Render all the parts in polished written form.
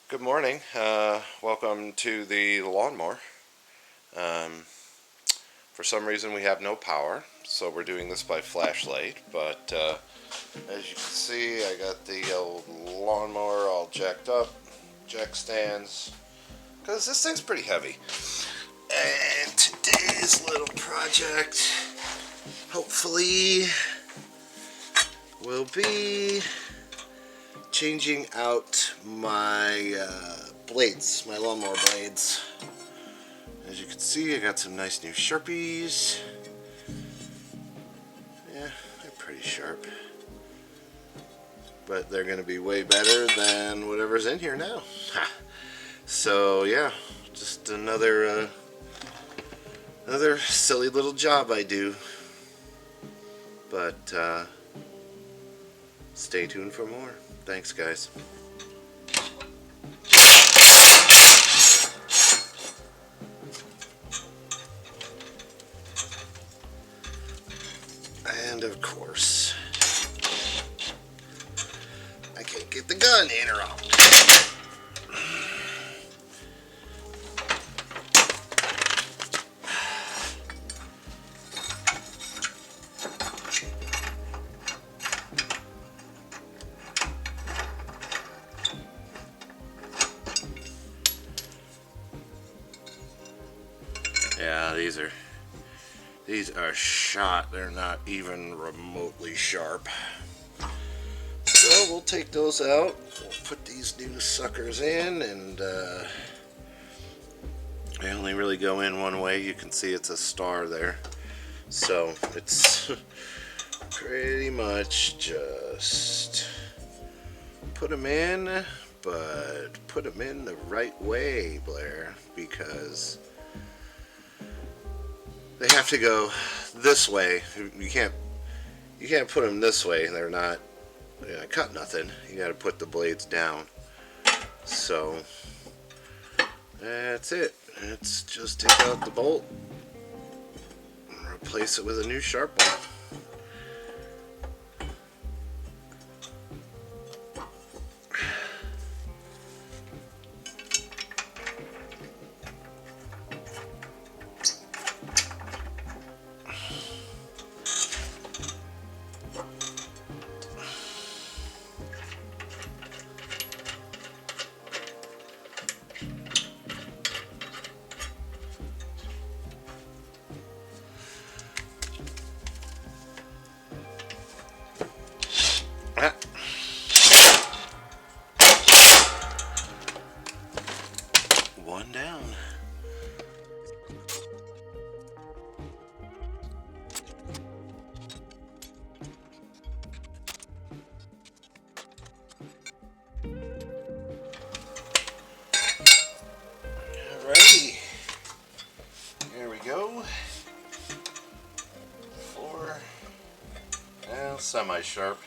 Good morning. Welcome to the lawnmower. For some reason we have no power, so we're doing this by flashlight, but as you can see, I got the old lawnmower all jacked up, jack stands, because this thing's pretty heavy. And today's little project, hopefully, will be changing out my blades, my lawnmower blades. As you can see, I got some nice new Sharpies. Yeah, they're pretty sharp, but they're going to be way better than whatever's in here now. So yeah, just another silly little job I do. But stay tuned for more. Thanks, guys. And of course, I can't get the gun in or out. Yeah, these are shot. They're not even remotely sharp. So we'll take those out. We'll put these new suckers in, and they only really go in one way. You can see it's a star there. So it's pretty much just put them in, but put them in the right way, Blair, because they have to go this way. You can't put them this way. They're not gonna cut nothing. You got to put the blades down. So that's it. It's just take out the bolt and replace it with a new sharp one. One down. Alrighty. Here we go. 4 now semi-sharp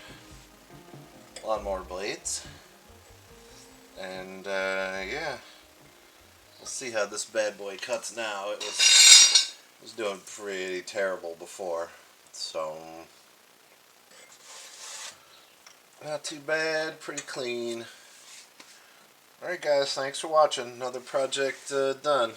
lawnmower blades. And yeah, we'll see how this bad boy cuts now. It was doing pretty terrible before, so not too bad, pretty clean. Alright guys, thanks for watching. Another project done.